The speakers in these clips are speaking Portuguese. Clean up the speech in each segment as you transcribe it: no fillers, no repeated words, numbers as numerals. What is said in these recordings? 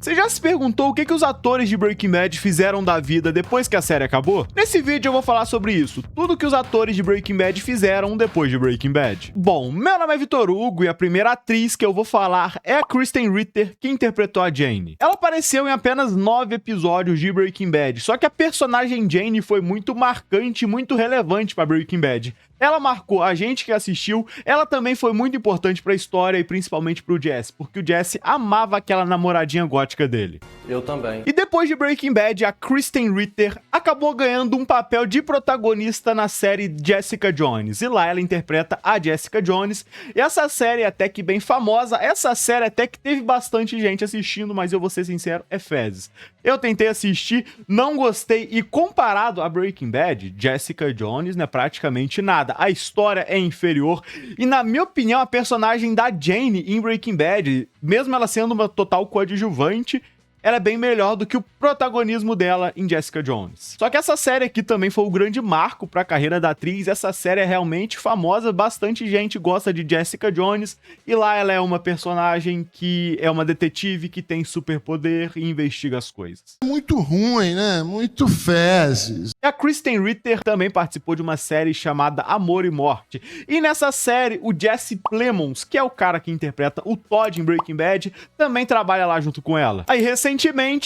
Você já se perguntou o que os atores de Breaking Bad fizeram da vida depois que a série acabou? Nesse vídeo eu vou falar sobre isso, tudo que os atores de Breaking Bad fizeram depois de Breaking Bad. Bom, meu nome é Vitor Hugo e a primeira atriz que eu vou falar é a Kristen Ritter, que interpretou a Jane. Ela apareceu em apenas 9 episódios de Breaking Bad, só que a personagem Jane foi muito marcante e muito relevante para Breaking Bad. Ela marcou a gente que assistiu, ela também foi muito importante pra história e principalmente pro Jesse, porque o Jesse amava aquela namoradinha gótica dele. Eu também. E depois de Breaking Bad, a Kristen Ritter acabou ganhando um papel de protagonista na série Jessica Jones. E lá ela interpreta a Jessica Jones. E essa série é até que bem famosa, essa série até que teve bastante gente assistindo, mas eu vou ser sincero, é fezes. Eu tentei assistir, não gostei, e comparado a Breaking Bad, Jessica Jones não é praticamente nada. A história é inferior, e na minha opinião, a personagem da Jane em Breaking Bad, mesmo ela sendo uma total coadjuvante, ela é bem melhor do que o protagonismo dela em Jessica Jones. Só que essa série aqui também foi o grande marco para a carreira da atriz. Essa série é realmente famosa, bastante gente gosta de Jessica Jones, e lá ela é uma personagem que é uma detetive que tem superpoder e investiga as coisas. Muito ruim, né? Muito fezes. E a Kristen Ritter também participou de uma série chamada Amor e Morte. E nessa série, o Jesse Plemons, que é o cara que interpreta o Todd em Breaking Bad, também trabalha lá junto com ela. Aí, recentemente,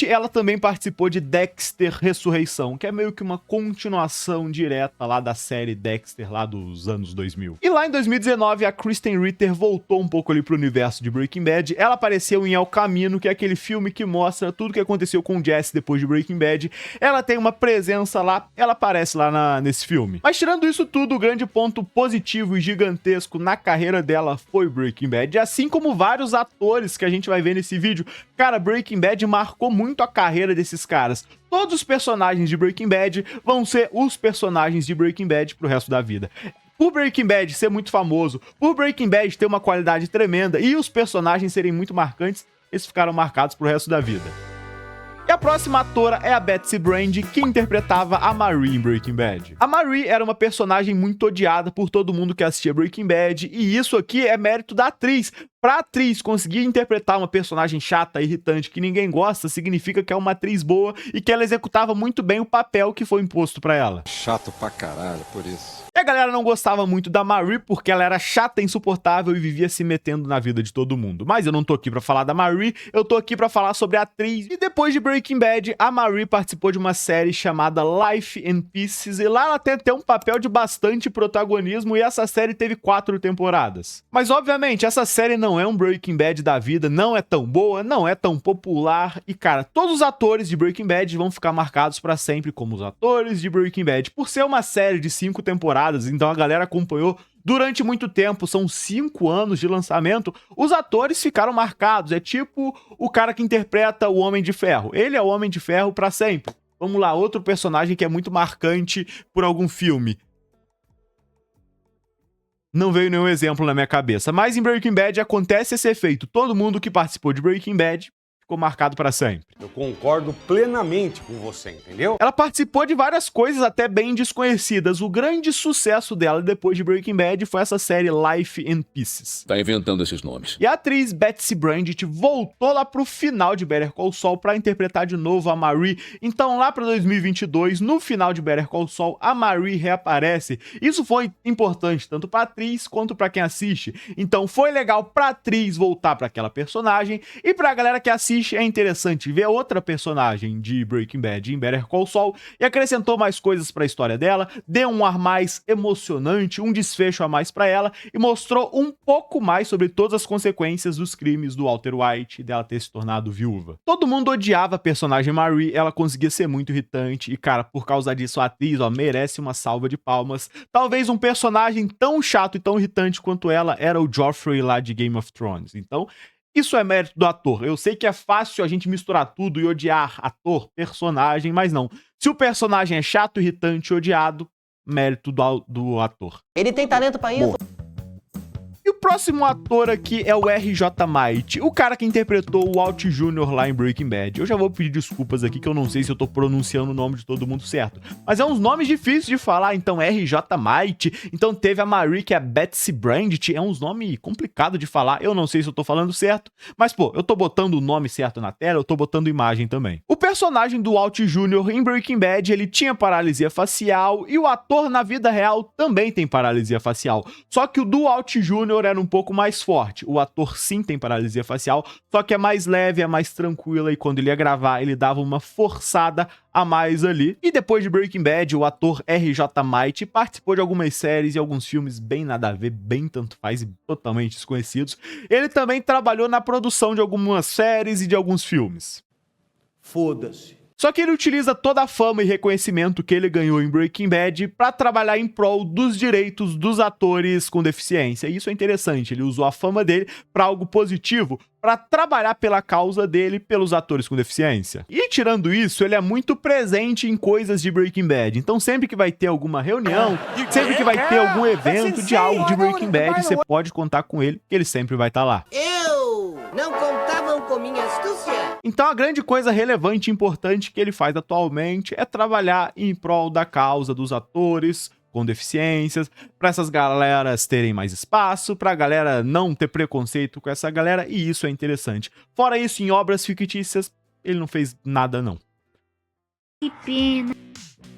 ela também participou de Dexter Ressurreição, que é meio que uma continuação direta lá da série Dexter, lá dos anos 2000. E lá em 2019, a Kristen Ritter voltou um pouco ali pro universo de Breaking Bad. Ela apareceu em El Camino, que é aquele filme que mostra tudo que aconteceu com o Jesse depois de Breaking Bad. Ela tem uma presença lá, ela aparece lá nesse filme. Mas tirando isso tudo, o grande ponto positivo e gigantesco na carreira dela foi Breaking Bad, assim como vários atores que a gente vai ver nesse vídeo. Cara, Breaking Bad marcou muito a carreira desses caras. Todos os personagens de Breaking Bad vão ser os personagens de Breaking Bad pro resto da vida. Por Breaking Bad ser muito famoso, por Breaking Bad ter uma qualidade tremenda e os personagens serem muito marcantes, eles ficaram marcados pro resto da vida. E a próxima atora é a Betsy Brandy, que interpretava a Marie em Breaking Bad. A Marie era uma personagem muito odiada por todo mundo que assistia Breaking Bad, e isso aqui é mérito da atriz. Pra atriz conseguir interpretar uma personagem chata, irritante, que ninguém gosta, significa que é uma atriz boa e que ela executava muito bem o papel que foi imposto pra ela. Chato pra caralho, por isso. E a galera não gostava muito da Marie porque ela era chata, insuportável e vivia se metendo na vida de todo mundo. Mas eu não tô aqui pra falar da Marie, eu tô aqui pra falar sobre a atriz. E depois de Breaking Bad, a Marie participou de uma série chamada Life in Pieces, e lá ela tem até um papel de bastante protagonismo, e essa série teve 4 temporadas. Mas obviamente, essa série não é um Breaking Bad da vida, não é tão boa, não é tão popular, e cara, todos os atores de Breaking Bad vão ficar marcados pra sempre como os atores de Breaking Bad. Por ser uma série de 5 temporadas, então a galera acompanhou durante muito tempo, são 5 anos de lançamento, os atores ficaram marcados. É tipo o cara que interpreta o Homem de Ferro, ele é o Homem de Ferro pra sempre. Vamos lá, outro personagem que é muito marcante por algum filme. Não veio nenhum exemplo na minha cabeça, mas em Breaking Bad acontece esse efeito. Todo mundo que participou de Breaking Bad ficou marcado pra sempre. Eu concordo plenamente com você, entendeu? Ela participou de várias coisas até bem desconhecidas. O grande sucesso dela depois de Breaking Bad foi essa série Life in Pieces. Tá inventando esses nomes. E a atriz Betsy Brandy voltou lá pro final de Better Call Saul pra interpretar de novo a Marie. Então lá pra 2022, no final de Better Call Saul, a Marie reaparece. Isso foi importante tanto pra atriz quanto pra quem assiste. Então foi legal pra atriz voltar pra aquela personagem, e pra galera que assiste é interessante ver outra personagem de Breaking Bad em Better Call Saul, e acrescentou mais coisas pra história dela, deu um ar mais emocionante, um desfecho a mais pra ela, e mostrou um pouco mais sobre todas as consequências dos crimes do Walter White e dela ter se tornado viúva. Todo mundo odiava a personagem Marie, ela conseguia ser muito irritante, e cara, por causa disso a atriz, merece uma salva de palmas. Talvez um personagem tão chato e tão irritante quanto ela era o Joffrey lá de Game of Thrones. Então, isso é mérito do ator. Eu sei que é fácil a gente misturar tudo e odiar ator, personagem, mas não. Se o personagem é chato, irritante, odiado, mérito do ator. Ele tem talento pra isso? E o próximo ator aqui é o R.J. Might, o cara que interpretou o Walt Jr. lá em Breaking Bad. Eu já vou pedir desculpas aqui que eu não sei se eu tô pronunciando o nome de todo mundo certo, mas é uns nomes difíceis de falar. Então R.J. Might, então teve a Marie, que é a Betsy Brandt, é uns nomes complicados de falar, eu não sei se eu tô falando certo, mas pô, eu tô botando o nome certo na tela, eu tô botando imagem também. O personagem do Walt Jr. em Breaking Bad, ele tinha paralisia facial e o ator na vida real também tem paralisia facial, só que o do Walt Jr. era um pouco mais forte. O ator sim tem paralisia facial, só que é mais leve, é mais tranquila, e quando ele ia gravar, ele dava uma forçada a mais ali. E depois de Breaking Bad, o ator R.J. Might participou de algumas séries e alguns filmes bem nada a ver, bem tanto faz e totalmente desconhecidos. Ele também trabalhou na produção de algumas séries e de alguns filmes. Foda-se. Só que ele utiliza toda a fama e reconhecimento que ele ganhou em Breaking Bad para trabalhar em prol dos direitos dos atores com deficiência. E isso é interessante, ele usou a fama dele para algo positivo, para trabalhar pela causa dele, pelos atores com deficiência. E tirando isso, ele é muito presente em coisas de Breaking Bad. Então sempre que vai ter alguma reunião, sempre que vai ter algum evento de algo de Breaking Bad, você pode contar com ele, que ele sempre vai estar lá. Eu não contavam com minha astúcia. Então a grande coisa relevante e importante que ele faz atualmente é trabalhar em prol da causa dos atores com deficiências, para essas galeras terem mais espaço, para a galera não ter preconceito com essa galera, e isso é interessante. Fora isso, em obras fictícias, ele não fez nada não. Que pena.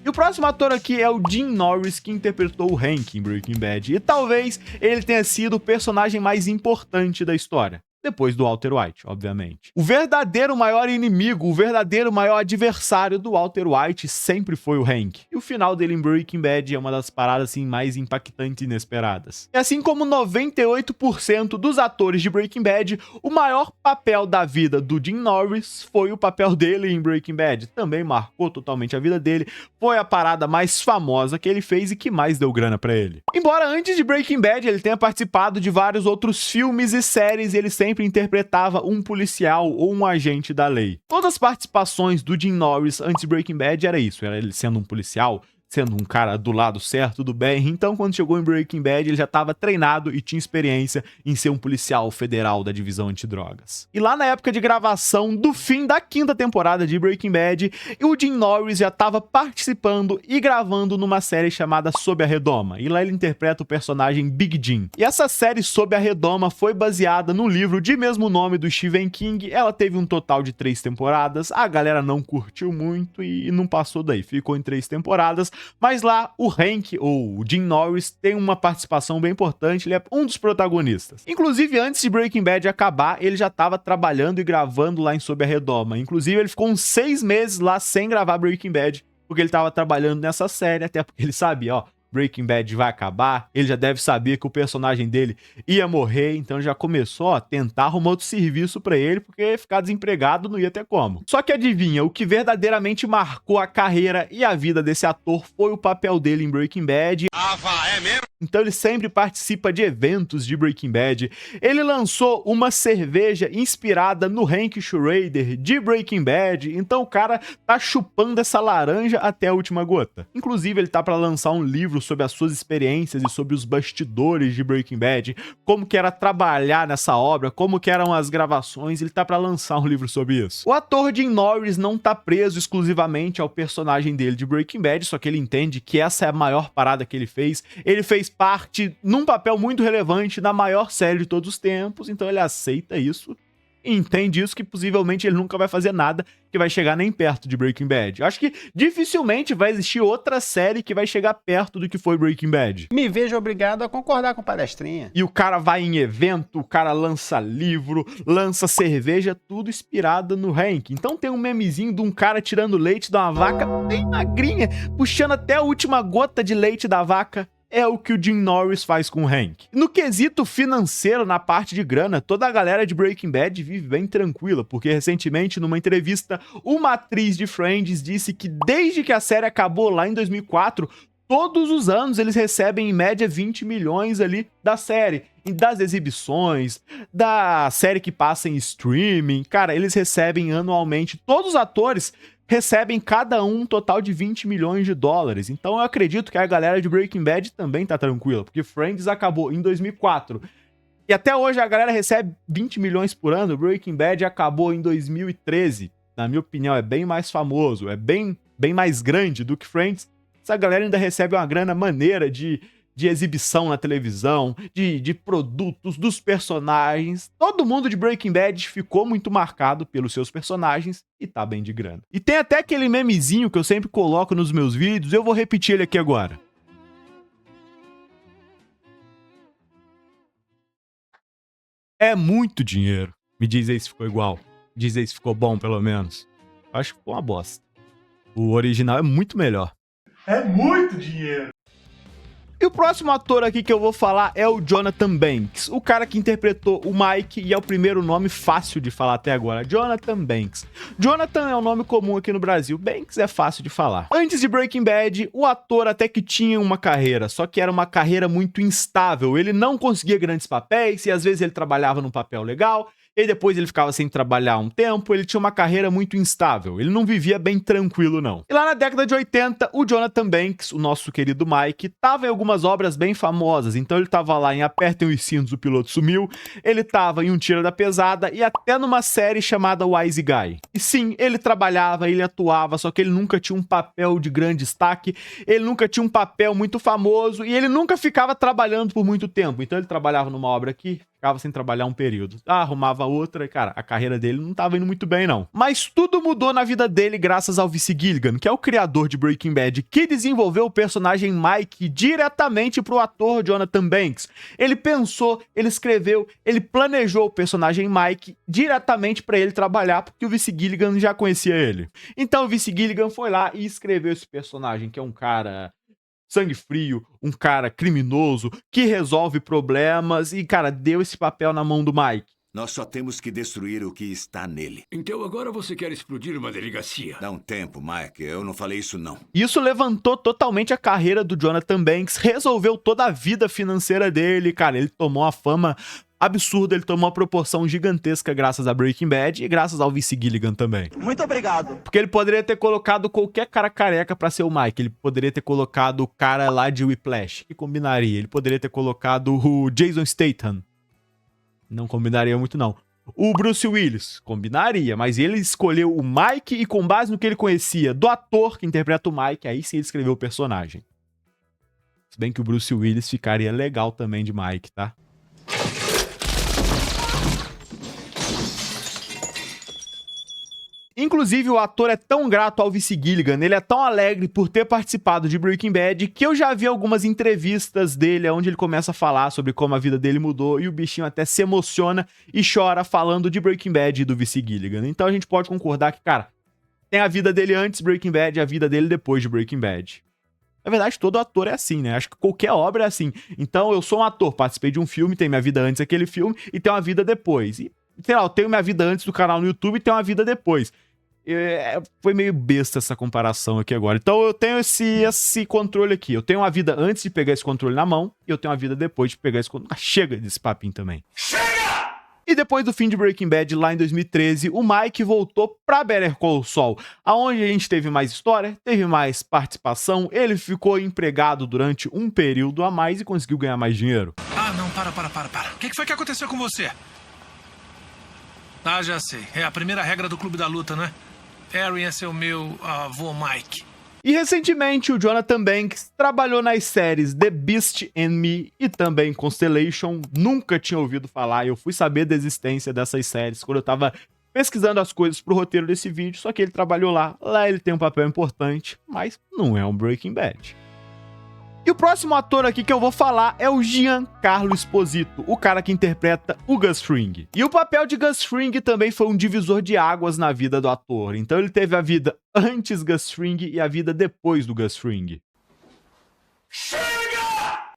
E o próximo ator aqui é o Dean Norris, que interpretou o Hank em Breaking Bad, e talvez ele tenha sido o personagem mais importante da história. Depois do Walter White, obviamente. O verdadeiro maior inimigo, o verdadeiro maior adversário do Walter White sempre foi o Hank. E o final dele em Breaking Bad é uma das paradas assim, mais impactantes e inesperadas. E assim como 98% dos atores de Breaking Bad, o maior papel da vida do Dean Norris foi o papel dele em Breaking Bad. Também marcou totalmente a vida dele, foi a parada mais famosa que ele fez e que mais deu grana pra ele. Embora antes de Breaking Bad ele tenha participado de vários outros filmes e séries, ele sempre interpretava um policial ou um agente da lei. Todas as participações do Dean Norris antes de Breaking Bad era isso, era ele sendo um policial, sendo um cara do lado certo, do bem. Então, quando chegou em Breaking Bad, ele já estava treinado e tinha experiência em ser um policial federal da divisão antidrogas. E lá na época de gravação do fim da 5ª temporada de Breaking Bad, o Dean Norris já estava participando e gravando numa série chamada Sob a Redoma. E lá ele interpreta o personagem Big Jim. E essa série Sob a Redoma foi baseada no livro de mesmo nome do Stephen King. Ela teve um total de 3 temporadas. A galera não curtiu muito e não passou daí. Ficou em 3 temporadas. Mas lá o Hank, ou o Dean Norris, tem uma participação bem importante, ele é um dos protagonistas. Inclusive, antes de Breaking Bad acabar, ele já estava trabalhando e gravando lá em Sob a Redoma. Inclusive, ele ficou uns 6 meses lá sem gravar Breaking Bad, porque ele estava trabalhando nessa série, até porque ele sabia, ó, Breaking Bad vai acabar, ele já deve saber que o personagem dele ia morrer, então já começou a tentar arrumar outro serviço pra ele, porque ficar desempregado não ia ter como. Só que adivinha, o que verdadeiramente marcou a carreira e a vida desse ator foi o papel dele em Breaking Bad. É mesmo? Então ele sempre participa de eventos de Breaking Bad. Ele lançou uma cerveja inspirada no Hank Schrader de Breaking Bad. Então o cara tá chupando essa laranja até a última gota. Inclusive ele tá pra lançar um livro sobre as suas experiências e sobre os bastidores de Breaking Bad, como que era trabalhar nessa obra, como que eram as gravações. Ele tá pra lançar um livro sobre isso. O ator Dean Norris não tá preso exclusivamente ao personagem dele de Breaking Bad, só que ele entende que essa é a maior parada que ele fez. Ele fez parte num papel muito relevante na maior série de todos os tempos, então ele aceita isso e entende isso, que possivelmente ele nunca vai fazer nada que vai chegar nem perto de Breaking Bad. Eu acho que dificilmente vai existir outra série que vai chegar perto do que foi Breaking Bad. Me vejo obrigado a concordar com palestrinha. E o cara vai em evento, o cara lança livro, lança cerveja, tudo inspirado no Hank. Então tem um memezinho de um cara tirando leite de uma vaca bem magrinha, puxando até a última gota de leite da vaca. É o que o Dean Norris faz com o Hank. No quesito financeiro, na parte de grana, toda a galera de Breaking Bad vive bem tranquila, porque recentemente, numa entrevista, uma atriz de Friends disse que desde que a série acabou lá em 2004, todos os anos eles recebem em média 20 milhões ali da série, e das exibições, da série que passa em streaming. Cara, eles recebem anualmente, todos os atores recebem cada um total de 20 milhões de dólares. Então eu acredito que a galera de Breaking Bad também tá tranquila, porque Friends acabou em 2004. E até hoje a galera recebe 20 milhões por ano. Breaking Bad acabou em 2013. Na minha opinião, é bem mais famoso, é bem mais grande do que Friends. Essa galera ainda recebe uma grana maneira de exibição na televisão, de produtos, dos personagens. Todo mundo de Breaking Bad ficou muito marcado pelos seus personagens e tá bem de grana. E tem até aquele memezinho que eu sempre coloco nos meus vídeos, eu vou repetir ele aqui agora. É muito dinheiro. Me diz aí se ficou igual. Me diz aí se ficou bom, pelo menos. Acho que ficou uma bosta. O original é muito melhor. É muito dinheiro. E o próximo ator aqui que eu vou falar é o Jonathan Banks, o cara que interpretou o Mike e é o primeiro nome fácil de falar até agora, Jonathan Banks. Jonathan é um nome comum aqui no Brasil, Banks é fácil de falar. Antes de Breaking Bad, o ator até que tinha uma carreira, só que era uma carreira muito instável, ele não conseguia grandes papéis e às vezes ele trabalhava num papel legal, e depois ele ficava sem trabalhar um tempo, ele tinha uma carreira muito instável, ele não vivia bem tranquilo não. E lá na década de 80, o Jonathan Banks, o nosso querido Mike, tava em algumas obras bem famosas, então ele tava lá em Apertem os Cintos, o Piloto Sumiu, ele tava em Um Tira da Pesada e até numa série chamada Wise Guy. E sim, ele trabalhava, ele atuava, só que ele nunca tinha um papel de grande destaque, ele nunca tinha um papel muito famoso e ele nunca ficava trabalhando por muito tempo, então ele trabalhava numa obra aqui, ficava sem trabalhar um período. Arrumava outra e, cara, a carreira dele não tava indo muito bem, não. Mas tudo mudou na vida dele graças ao Vince Gilligan, que é o criador de Breaking Bad, que desenvolveu o personagem Mike diretamente pro ator Jonathan Banks. Ele pensou, ele escreveu, ele planejou o personagem Mike diretamente pra ele trabalhar, porque o Vince Gilligan já conhecia ele. Então o Vince Gilligan foi lá e escreveu esse personagem, que é um cara sangue frio, um cara criminoso, que resolve problemas e, cara, deu esse papel na mão do Mike. Nós só temos que destruir o que está nele. Então agora você quer explodir uma delegacia? Dá um tempo, Mike. Eu não falei isso, não. Isso levantou totalmente a carreira do Jonathan Banks, resolveu toda a vida financeira dele, cara. Ele tomou uma fama absurda, ele tomou uma proporção gigantesca graças a Breaking Bad e graças ao Vince Gilligan também. Muito obrigado. Porque ele poderia ter colocado qualquer cara careca pra ser o Mike. Ele poderia ter colocado o cara lá de Whiplash, que combinaria. Ele poderia ter colocado o Jason Statham. Não combinaria muito, não. O Bruce Willis, combinaria, mas ele escolheu o Mike e com base no que ele conhecia do ator que interpreta o Mike, aí sim ele escreveu o personagem. Se bem que o Bruce Willis ficaria legal também de Mike, tá? Inclusive, o ator é tão grato ao Vince Gilligan, ele é tão alegre por ter participado de Breaking Bad, que eu já vi algumas entrevistas dele, onde ele começa a falar sobre como a vida dele mudou, e o bichinho até se emociona e chora falando de Breaking Bad e do Vince Gilligan. Então a gente pode concordar que, cara, tem a vida dele antes de Breaking Bad e a vida dele depois de Breaking Bad. Na verdade, todo ator é assim, né? Acho que qualquer obra é assim. Então, eu sou um ator, participei de um filme, tenho minha vida antes daquele filme e tenho uma vida depois. E, sei lá, eu tenho minha vida antes do canal no YouTube e tenho uma vida depois. Foi meio besta essa comparação aqui agora. Então eu tenho esse controle aqui. Eu tenho uma vida antes de pegar esse controle na mão e eu tenho uma vida depois de pegar esse controle. Ah, chega desse papinho também. Chega! E depois do fim de Breaking Bad, lá em 2013, o Mike voltou pra Better Call Saul, aonde a gente teve mais história, teve mais participação, ele ficou empregado durante um período a mais e conseguiu ganhar mais dinheiro. Ah, não, para. O que foi que aconteceu com você? Ah, já sei. É a primeira regra do Clube da Luta, né? Aaron é seu meu avô Mike. E recentemente o Jonathan Banks trabalhou nas séries The Beast and Me e também Constellation. Nunca tinha ouvido falar, eu fui saber da existência dessas séries quando eu tava pesquisando as coisas pro roteiro desse vídeo, só que ele trabalhou lá. Lá ele tem um papel importante, mas não é um Breaking Bad. E o próximo ator aqui que eu vou falar é o Giancarlo Esposito, o cara que interpreta o Gus Fring. E o papel de Gus Fring também foi um divisor de águas na vida do ator. Então ele teve a vida antes Gus Fring e a vida depois do Gus Fring.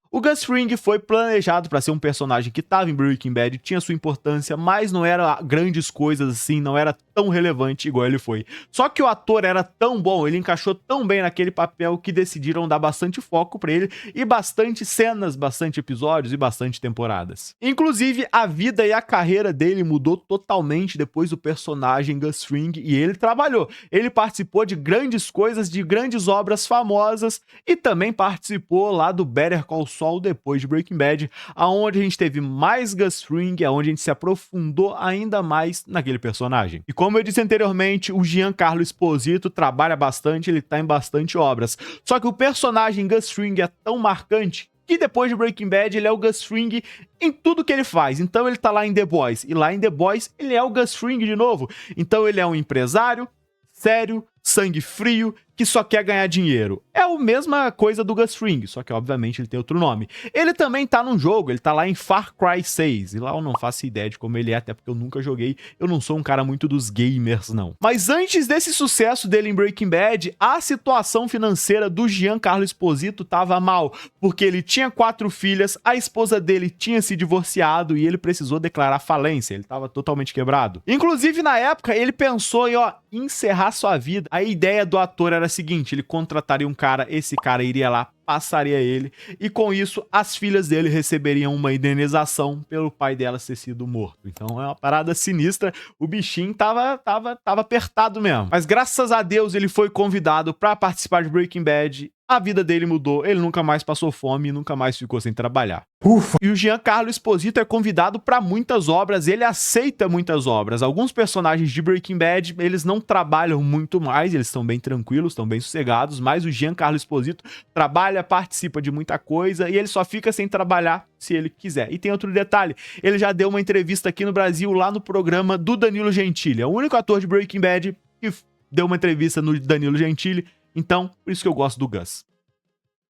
O Gus Fring foi planejado para ser um personagem que estava em Breaking Bad, tinha sua importância, mas não era grandes coisas assim, não era tão relevante igual ele foi. Só que o ator era tão bom, ele encaixou tão bem naquele papel que decidiram dar bastante foco pra ele e bastante cenas, bastante episódios e bastante temporadas. Inclusive, a vida e a carreira dele mudou totalmente depois do personagem Gus Fring e ele trabalhou. Ele participou de grandes coisas, de grandes obras famosas e também participou lá do Better Call Saul depois de Breaking Bad, aonde a gente teve mais Gus Fring, aonde a gente se aprofundou ainda mais naquele personagem. E como eu disse anteriormente, o Giancarlo Esposito trabalha bastante, ele tá em bastante obras. Só que o personagem Gus Fring é tão marcante que depois de Breaking Bad ele é o Gus Fring em tudo que ele faz. Então ele tá lá em The Boys, e lá em The Boys ele é o Gus Fring de novo. Então ele é um empresário sério, sangue frio, que só quer ganhar dinheiro. É a mesma coisa do Gus Fring, só que obviamente ele tem outro nome. Ele também tá num jogo, ele tá lá em Far Cry 6, e lá eu não faço ideia de como ele é, até porque eu nunca joguei, eu não sou um cara muito dos gamers, não. Mas antes desse sucesso dele em Breaking Bad, a situação financeira do Giancarlo Esposito tava mal, porque ele tinha 4 filhas, a esposa dele tinha se divorciado e ele precisou declarar falência, ele tava totalmente quebrado. Inclusive, na época, ele pensou em, encerrar sua vida. A ideia do ator era a seguinte, ele contrataria um cara, esse cara iria lá, passaria ele, e com isso as filhas dele receberiam uma indenização pelo pai delas ter sido morto. Então é uma parada sinistra, o bichinho tava apertado mesmo. Mas graças a Deus ele foi convidado pra participar de Breaking Bad, a vida dele mudou, ele nunca mais passou fome e nunca mais ficou sem trabalhar. Ufa. E o Giancarlo Esposito é convidado pra muitas obras, ele aceita muitas obras. Alguns personagens de Breaking Bad, eles não trabalham muito mais, eles estão bem tranquilos, estão bem sossegados, mas o Giancarlo Esposito trabalha, participa de muita coisa e ele só fica sem trabalhar se ele quiser. E tem outro detalhe, ele já deu uma entrevista aqui no Brasil, lá no programa do Danilo Gentili. É o único ator de Breaking Bad que deu uma entrevista no Danilo Gentili, então por isso que eu gosto do Gus.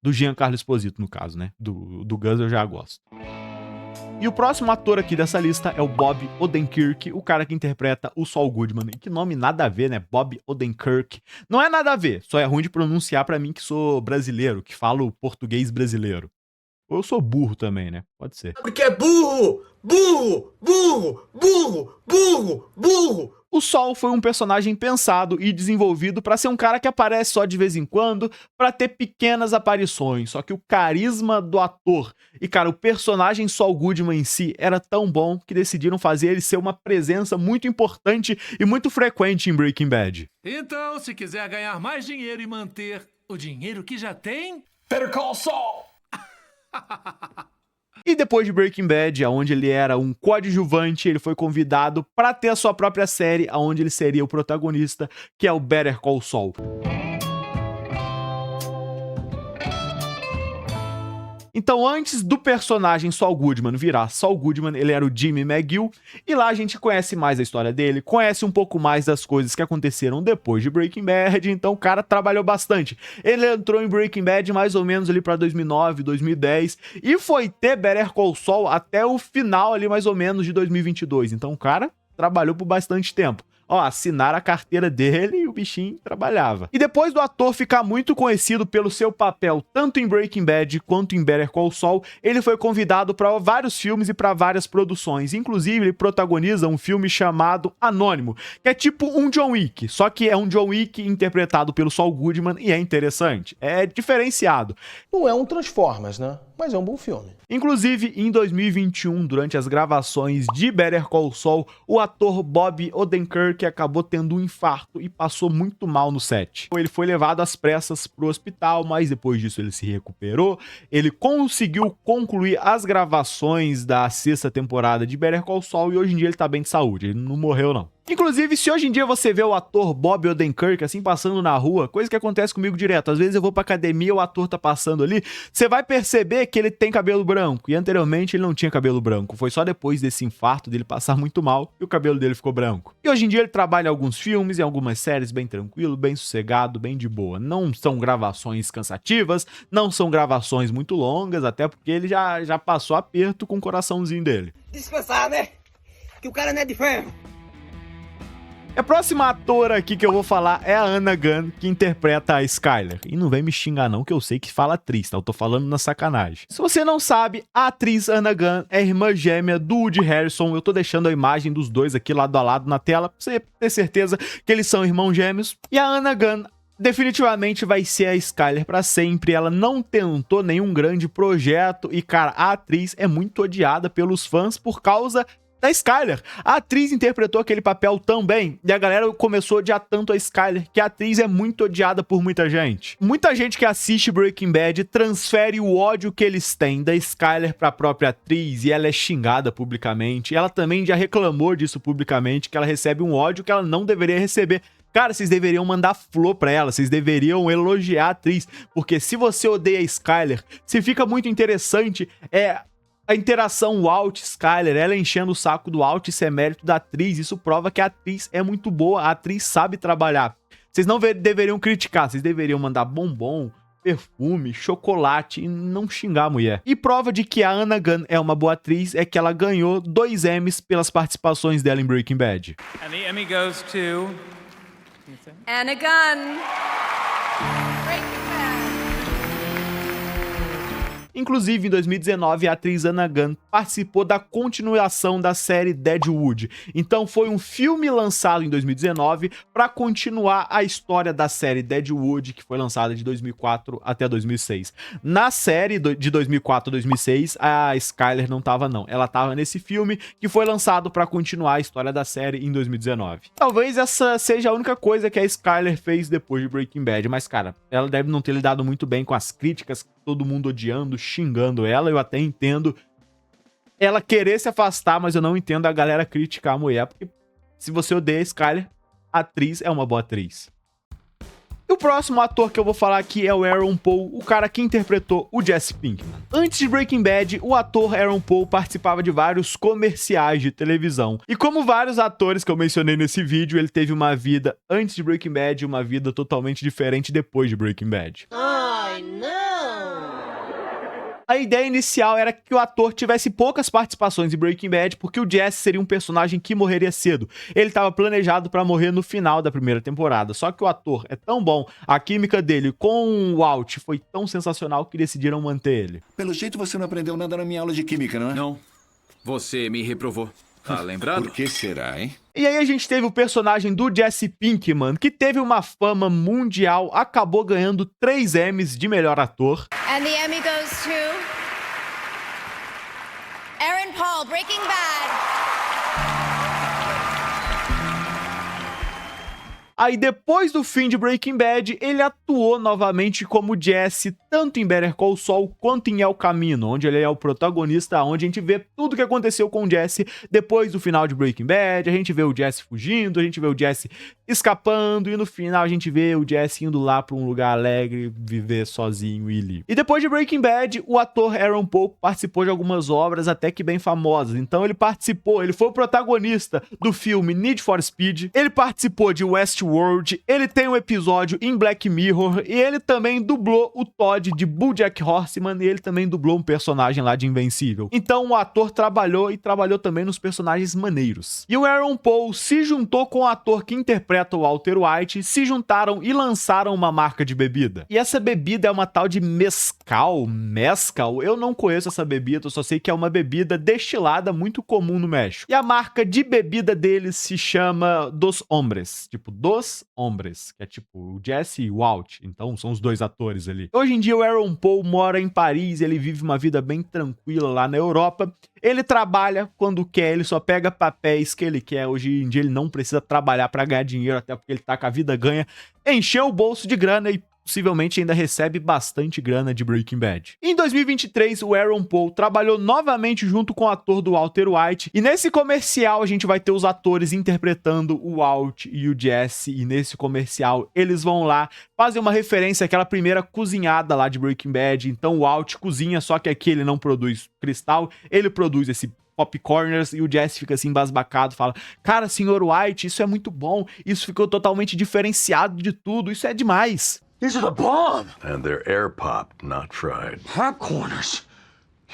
Do Giancarlo Esposito, no caso, né? Do Gus eu já gosto. E o próximo ator aqui dessa lista é o Bob Odenkirk, o cara que interpreta o Saul Goodman. E que nome nada a ver, né? Bob Odenkirk. Não é nada a ver, só é ruim de pronunciar pra mim que sou brasileiro, que falo português brasileiro. Ou eu sou burro também, né? Pode ser. Porque é burro! Burro! Burro! Burro! Burro! Burro! O Saul foi um personagem pensado e desenvolvido pra ser um cara que aparece só de vez em quando, pra ter pequenas aparições. Só que o carisma do ator e, cara, o personagem Saul Goodman em si era tão bom que decidiram fazer ele ser uma presença muito importante e muito frequente em Breaking Bad. Então, se quiser ganhar mais dinheiro e manter o dinheiro que já tem... Better Call Saul! E depois de Breaking Bad, onde ele era um coadjuvante, ele foi convidado para ter a sua própria série, onde ele seria o protagonista, que é o Better Call Saul. Então, antes do personagem Saul Goodman virar Saul Goodman, ele era o Jimmy McGill, e lá a gente conhece mais a história dele, conhece um pouco mais das coisas que aconteceram depois de Breaking Bad, então o cara trabalhou bastante. Ele entrou em Breaking Bad mais ou menos ali pra 2009, 2010, e foi ter Better Call Saul até o final ali mais ou menos de 2022, então o cara trabalhou por bastante tempo. Assinaram a carteira dele e o bichinho trabalhava. E depois do ator ficar muito conhecido pelo seu papel tanto em Breaking Bad quanto em Better Call Saul, ele foi convidado para vários filmes e para várias produções. Inclusive, ele protagoniza um filme chamado Anônimo, que é tipo um John Wick, só que é um John Wick interpretado pelo Saul Goodman e é interessante, é diferenciado. Não é um Transformers, né? Mas é um bom filme. Inclusive, em 2021, durante as gravações de Better Call Saul, o ator Bob Odenkirk acabou tendo um infarto e passou muito mal no set. Ele foi levado às pressas pro hospital, mas depois disso ele se recuperou. Ele conseguiu concluir as gravações da 6ª temporada de Better Call Saul e hoje em dia ele tá bem de saúde, ele não morreu não. Inclusive, se hoje em dia você vê o ator Bob Odenkirk assim passando na rua, coisa que acontece comigo direto, às vezes eu vou pra academia, o ator tá passando ali, você vai perceber que ele tem cabelo branco, e anteriormente ele não tinha cabelo branco, foi só depois desse infarto dele passar muito mal e o cabelo dele ficou branco. E hoje em dia ele trabalha em alguns filmes, em algumas séries bem tranquilo, bem sossegado, bem de boa. Não são gravações cansativas, não são gravações muito longas, até porque ele já passou aperto com o coraçãozinho dele. Descansar, né? Que o cara não é de ferro. A próxima atora aqui que eu vou falar é a Anna Gunn, que interpreta a Skyler. E não vem me xingar não, que eu sei que fala atriz, tá? Eu tô falando na sacanagem. Se você não sabe, a atriz Anna Gunn é irmã gêmea do Woody Harrelson. Eu tô deixando a imagem dos dois aqui lado a lado na tela, pra você ter certeza que eles são irmãos gêmeos. E a Anna Gunn definitivamente vai ser a Skyler pra sempre. Ela não tentou nenhum grande projeto e, cara, a atriz é muito odiada pelos fãs por causa da Skyler. A atriz interpretou aquele papel tão bem e a galera começou a odiar tanto a Skyler que a atriz é muito odiada por muita gente. Muita gente que assiste Breaking Bad transfere o ódio que eles têm da Skyler pra própria atriz e ela é xingada publicamente. Ela também já reclamou disso publicamente, que ela recebe um ódio que ela não deveria receber. Cara, vocês deveriam mandar flor pra ela, vocês deveriam elogiar a atriz, porque se você odeia a Skyler, se fica muito interessante, a interação Walt-Skyler, ela enchendo o saco do Walt, isso é mérito da atriz, isso prova que a atriz é muito boa, a atriz sabe trabalhar. Vocês não deveriam criticar, vocês deveriam mandar bombom, perfume, chocolate e não xingar a mulher. E prova de que a Anna Gunn é uma boa atriz é que ela ganhou 2 Emmys pelas participações dela em Breaking Bad. And the Emmy goes to Anna Gunn. Breaking Bad. Inclusive, em 2019, a atriz Anna Gunn participou da continuação da série Deadwood. Então, foi um filme lançado em 2019 para continuar a história da série Deadwood, que foi lançada de 2004 até 2006. Na série de 2004 a 2006, a Skyler não tava não. Ela tava nesse filme que foi lançado para continuar a história da série em 2019. Talvez essa seja a única coisa que a Skyler fez depois de Breaking Bad, mas, cara, ela deve não ter lidado muito bem com as críticas, todo mundo odiando, xingando ela. Eu até entendo ela querer se afastar, mas eu não entendo a galera criticar a mulher, porque se você odeia a Skyler, a atriz é uma boa atriz. E o próximo ator que eu vou falar aqui é o Aaron Paul, o cara que interpretou o Jesse Pinkman. Antes de Breaking Bad, o ator Aaron Paul participava de vários comerciais de televisão. E como vários atores que eu mencionei nesse vídeo, ele teve uma vida antes de Breaking Bad e uma vida totalmente diferente depois de Breaking Bad. Ai, não! A ideia inicial era que o ator tivesse poucas participações em Breaking Bad, porque o Jesse seria um personagem que morreria cedo. Ele estava planejado para morrer no final da primeira temporada, só que o ator é tão bom, a química dele com o Walt foi tão sensacional que decidiram manter ele. Pelo jeito você não aprendeu nada na minha aula de química, não é? Não. Você me reprovou. Tá lembrado? Por que será, hein? E aí a gente teve o personagem do Jesse Pinkman, que teve uma fama mundial, acabou ganhando 3 Emmys de melhor ator. And the Emmy goes to Aaron Paul, Breaking Bad. Aí depois do fim de Breaking Bad, ele atuou novamente como Jesse, tanto em Better Call Saul quanto em El Camino, onde ele é o protagonista, onde a gente vê tudo o que aconteceu com o Jesse depois do final de Breaking Bad. A gente vê o Jesse fugindo, a gente vê o Jesse escapando e no final a gente vê o Jesse indo lá pra um lugar alegre, viver sozinho e livre. E depois de Breaking Bad, o ator Aaron Paul participou de algumas obras até que bem famosas. Então ele foi o protagonista do filme Need for Speed, ele participou de Westworld, ele tem um episódio em Black Mirror e ele também dublou o Todd de BoJack Horseman e ele também dublou um personagem lá de Invencível. Então o ator trabalhou também nos personagens maneiros. E o Aaron Paul se juntou com o ator que interpreta o Walter White, se juntaram e lançaram uma marca de bebida. E essa bebida é uma tal de Mezcal. Eu não conheço essa bebida, eu só sei que é uma bebida destilada muito comum no México. E a marca de bebida deles se chama Dos Hombres, tipo Dos Hombres, que é tipo o Jesse e o Walt, então são os dois atores ali. Hoje em dia o Aaron Paul mora em Paris, ele vive uma vida bem tranquila lá na Europa. Ele trabalha quando quer, ele só pega papéis que ele quer. Hoje em dia ele não precisa trabalhar pra ganhar dinheiro, até porque ele tá com a vida ganha. Encheu o bolso de grana e possivelmente ainda recebe bastante grana de Breaking Bad. Em 2023, o Aaron Paul trabalhou novamente junto com o ator do Walter White. E nesse comercial a gente vai ter os atores interpretando o Walt e o Jesse. E nesse comercial eles vão lá fazer uma referência àquela primeira cozinhada lá de Breaking Bad. Então o Walt cozinha, só que aqui ele não produz cristal, ele produz esse popcorners e o Jesse fica assim embasbacado, fala: cara, senhor White, isso é muito bom, isso ficou totalmente diferenciado de tudo, isso é demais. These are the bomb! And they're air-popped, not fried. Popcorners?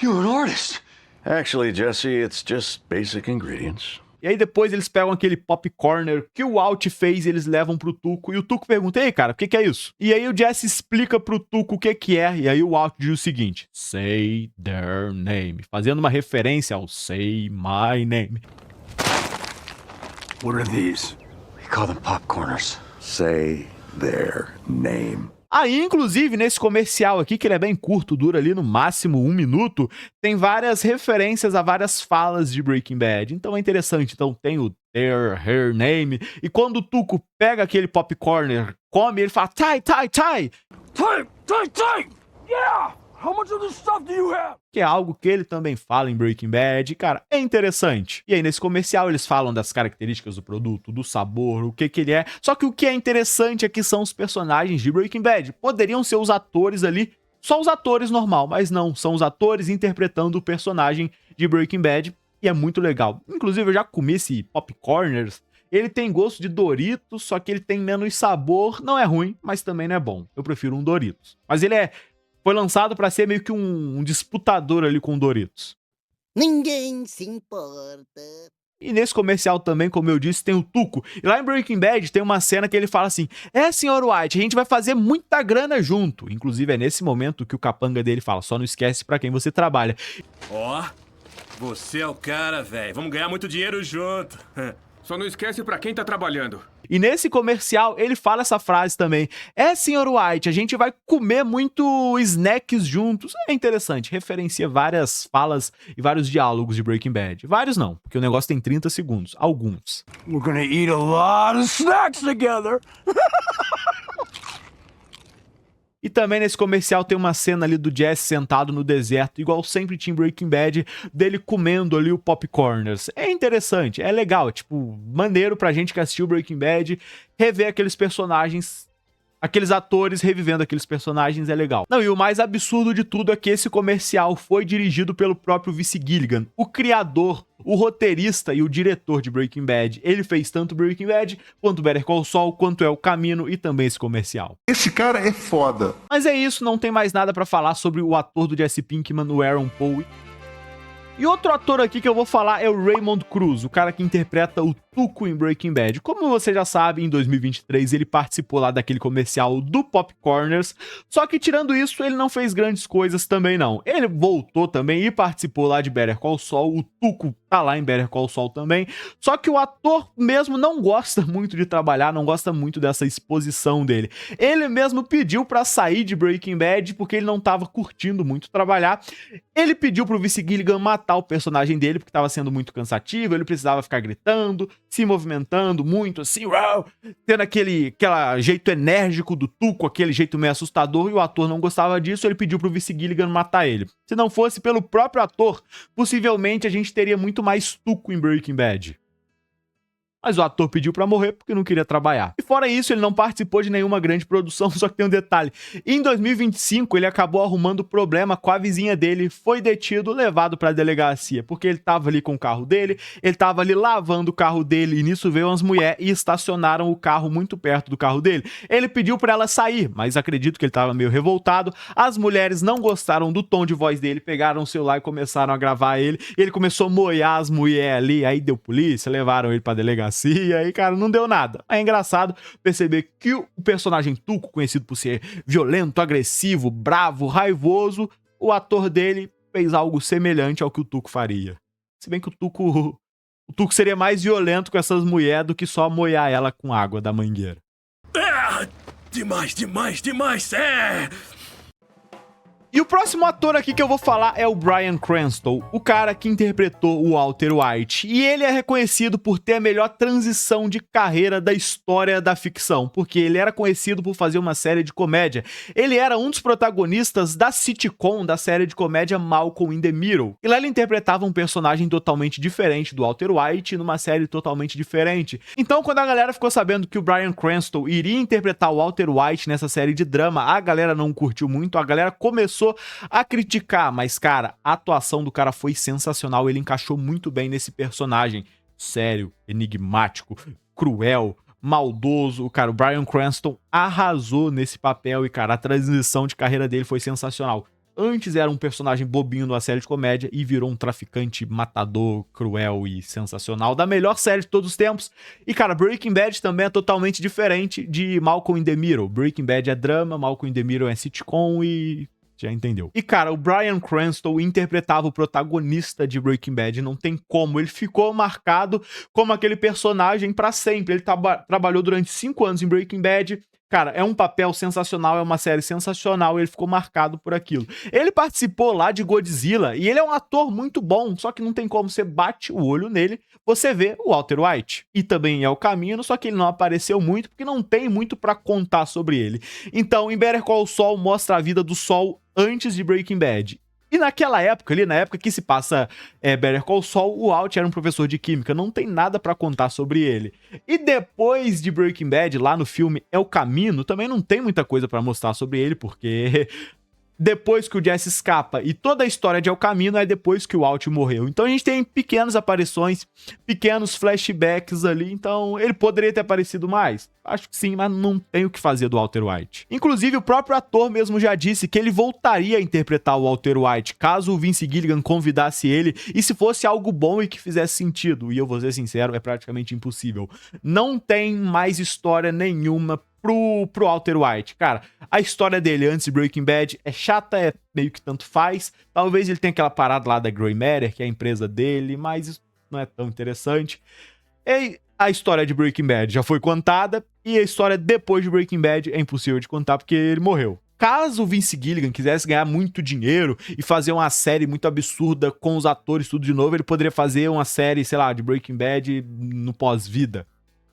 You're an artist. Actually, Jesse, it's just basic ingredients. E aí depois eles pegam aquele popcorner que o Walt fez e eles levam pro Tuco. E o Tuco pergunta, ei, cara, o que é isso? E aí o Jesse explica pro Tuco o que é. E aí o Walt diz o seguinte, say their name. Fazendo uma referência ao Say My Name. What are these? We call them popcorners. Say their name. Aí, inclusive, nesse comercial aqui, que ele é bem curto, dura ali no máximo 1 minuto, tem várias referências a várias falas de Breaking Bad. Então é interessante. Então tem o her name. E quando o Tuco pega aquele popcorner, come, ele fala, Ty. Yeah! How much of this stuff do you have? Que é algo que ele também fala em Breaking Bad. Cara, é interessante. E aí, nesse comercial, eles falam das características do produto, do sabor, o que ele é. Só que o que é interessante aqui são os personagens de Breaking Bad. Poderiam ser os atores ali, só os atores normal, mas não. São os atores interpretando o personagem de Breaking Bad. E é muito legal. Inclusive, eu já comi esse popcorners. Ele tem gosto de Doritos, só que ele tem menos sabor. Não é ruim, mas também não é bom. Eu prefiro um Doritos. Mas ele foi lançado pra ser meio que um disputador ali com o Doritos. Ninguém se importa. E nesse comercial também, como eu disse, tem o Tuco. E lá em Breaking Bad tem uma cena que ele fala assim, senhor White, a gente vai fazer muita grana junto. Inclusive é nesse momento que o capanga dele fala, só não esquece pra quem você trabalha. Ó, você é o cara, velho. Vamos ganhar muito dinheiro junto. Só não esquece pra quem tá trabalhando. E nesse comercial, ele fala essa frase também. Senhor White, a gente vai comer muito snacks juntos. É interessante, referencia várias falas e vários diálogos de Breaking Bad. Vários não, porque o negócio tem 30 segundos. Alguns. We're gonna eat a lot of snacks together. E também nesse comercial tem uma cena ali do Jesse sentado no deserto, igual sempre tinha em Breaking Bad, dele comendo ali o popcorners. É interessante, é legal, tipo, maneiro pra gente que assistiu Breaking Bad, rever aqueles personagens, aqueles atores revivendo aqueles personagens é legal. Não, e o mais absurdo de tudo é que esse comercial foi dirigido pelo próprio Vince Gilligan, o criador, o roteirista e o diretor de Breaking Bad. Ele fez tanto Breaking Bad, quanto Better Call Saul, quanto El Camino e também esse comercial. Esse cara é foda. Mas é isso, não tem mais nada pra falar sobre o ator do Jesse Pinkman, o Aaron Paul. E outro ator aqui que eu vou falar é o Raymond Cruz, o cara que interpreta o Tuco em Breaking Bad. Como você já sabe, em 2023 ele participou lá daquele comercial do Popcorners, só que tirando isso, ele não fez grandes coisas também não. Ele voltou também e participou lá de Better Call Saul, o Tuco tá lá em Better Call Saul também, só que o ator mesmo não gosta muito de trabalhar, não gosta muito dessa exposição dele. Ele mesmo pediu pra sair de Breaking Bad porque ele não tava curtindo muito trabalhar. Ele pediu pro Vince Gilligan matar o personagem dele porque tava sendo muito cansativo, ele precisava ficar gritando, se movimentando muito assim, tendo aquele jeito enérgico do Tuco, aquele jeito meio assustador, e o ator não gostava disso, ele pediu pro Vince Gilligan matar ele. Se não fosse pelo próprio ator, possivelmente a gente teria muito mais Tuco em Breaking Bad. Mas o ator pediu pra morrer porque não queria trabalhar. E fora isso, ele não participou de nenhuma grande produção, só que tem um detalhe. Em 2025, ele acabou arrumando problema com a vizinha dele, foi detido, levado pra delegacia, porque ele tava ali com o carro dele, ele tava ali lavando o carro dele, e nisso veio umas mulheres e estacionaram o carro muito perto do carro dele. Ele pediu pra ela sair, mas acredito que ele tava meio revoltado. As mulheres não gostaram do tom de voz dele, pegaram o celular e começaram a gravar ele. Ele começou a moiar as mulheres ali, aí deu polícia, levaram ele pra delegacia. E aí, cara, não deu nada. É engraçado perceber que o personagem Tuco, conhecido por ser violento, agressivo, bravo, raivoso, o ator dele fez algo semelhante ao que o Tuco faria. Se bem que o Tuco seria mais violento com essas mulheres do que só moiar ela com água da mangueira. Demais. E o próximo ator aqui que eu vou falar é o Bryan Cranston, o cara que interpretou o Walter White. E ele é reconhecido por ter a melhor transição de carreira da história da ficção, porque ele era conhecido por fazer uma série de comédia. Ele era um dos protagonistas da sitcom da série de comédia Malcolm in the Middle. E lá ele interpretava um personagem totalmente diferente do Walter White numa série totalmente diferente. Então, quando a galera ficou sabendo que o Bryan Cranston iria interpretar o Walter White nessa série de drama, a galera não curtiu muito, a galera começou a criticar, mas cara, a atuação do cara foi sensacional, ele encaixou muito bem nesse personagem, sério, enigmático, cruel, maldoso. Cara, o Bryan Cranston arrasou nesse papel e cara, a transição de carreira dele foi sensacional. antes era um personagem bobinho numa série de comédia e virou um traficante matador, cruel e sensacional, da melhor série de todos os tempos. E, cara, Breaking Bad também é totalmente diferente de Malcolm in the Middle. Breaking Bad é drama, Malcolm in the Middle é sitcom e... já entendeu. E, cara, o Bryan Cranston interpretava o protagonista de Breaking Bad, não tem como. Ele ficou marcado como aquele personagem pra sempre. Ele trabalhou durante 5 anos em Breaking Bad. Cara, é um papel sensacional, é uma série sensacional, e ele ficou marcado por aquilo. Ele participou lá de Godzilla, e ele é um ator muito bom, só que não tem como você bate o olho nele, você vê o Walter White. E também é o Camino, só que ele não apareceu muito, porque não tem muito pra contar sobre ele. Então, em Better Call Saul, mostra a vida do Saul antes de Breaking Bad. E naquela época, ali na época que se passa Better Call Saul, o Walt era um professor de química, não tem nada pra contar sobre ele. E depois de Breaking Bad, lá no filme El Camino, também não tem muita coisa pra mostrar sobre ele, porque depois que o Jesse escapa e toda a história de El Camino é depois que o Walt morreu. Então a gente tem pequenas aparições, pequenos flashbacks ali, então ele poderia ter aparecido mais. Acho que sim, mas não tem o que fazer do Walter White. Inclusive, o próprio ator mesmo já disse que ele voltaria a interpretar o Walter White, caso o Vince Gilligan convidasse ele, e se fosse algo bom e que fizesse sentido. E eu vou ser sincero, é praticamente impossível. Não tem mais história nenhuma pro Walter White. Cara, a história dele antes de Breaking Bad é chata, é meio que tanto faz. Talvez ele tenha aquela parada lá da Grey Matter, que é a empresa dele, mas isso não é tão interessante. E a história de Breaking Bad já foi contada, e a história depois de Breaking Bad é impossível de contar porque ele morreu. Caso o Vince Gilligan quisesse ganhar muito dinheiro e fazer uma série muito absurda com os atores tudo de novo, ele poderia fazer uma série, sei lá, de Breaking Bad no pós-vida.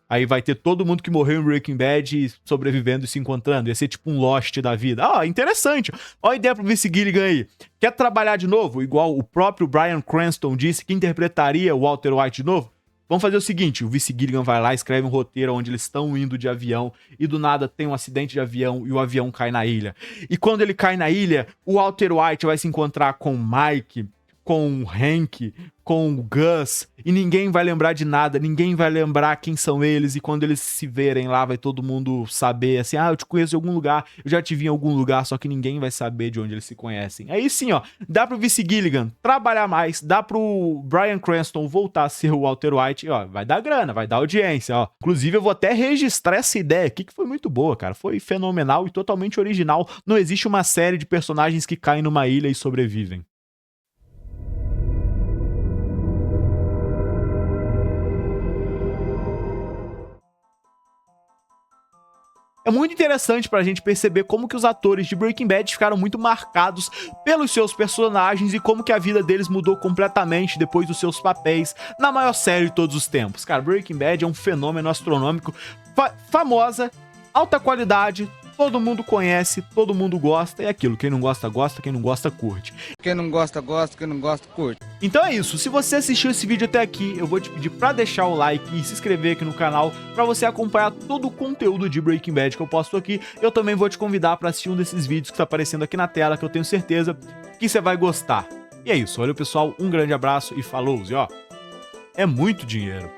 Aí vai ter todo mundo que morreu em Breaking Bad sobrevivendo e se encontrando. Ia ser tipo um Lost da vida. Ah, interessante. Olha a ideia pro Vince Gilligan aí. Quer trabalhar de novo? Igual o próprio Bryan Cranston disse que interpretaria o Walter White de novo? Vamos fazer o seguinte, o Vince Gilligan vai lá, escreve um roteiro onde eles estão indo de avião e do nada tem um acidente de avião e o avião cai na ilha. E quando ele cai na ilha, o Walter White vai se encontrar com o Mike, com o Hank, com o Gus, e ninguém vai lembrar de nada, ninguém vai lembrar quem são eles, e quando eles se verem lá, vai todo mundo saber, assim, ah, eu te conheço de algum lugar, eu já te vi em algum lugar, só que ninguém vai saber de onde eles se conhecem. Aí sim, ó, dá pro Vince Gilligan trabalhar mais, dá pro Bryan Cranston voltar a ser o Walter White, e ó, vai dar grana, vai dar audiência, ó. Inclusive, eu vou até registrar essa ideia aqui, que foi muito boa, cara, foi fenomenal e totalmente original. Não existe uma série de personagens que caem numa ilha e sobrevivem. É muito interessante pra gente perceber como que os atores de Breaking Bad ficaram muito marcados pelos seus personagens e como que a vida deles mudou completamente depois dos seus papéis na maior série de todos os tempos. Cara, Breaking Bad é um fenômeno astronômico, famosa, alta qualidade, todo mundo conhece, todo mundo gosta, é aquilo, quem não gosta, gosta, quem não gosta, curte. Quem não gosta, gosta, quem não gosta, curte. Então é isso, se você assistiu esse vídeo até aqui, eu vou te pedir pra deixar o like e se inscrever aqui no canal pra você acompanhar todo o conteúdo de Breaking Bad que eu posto aqui. Eu também vou te convidar pra assistir um desses vídeos que tá aparecendo aqui na tela, que eu tenho certeza que você vai gostar. E é isso, olha pessoal, um grande abraço e falou, e ó, é muito dinheiro.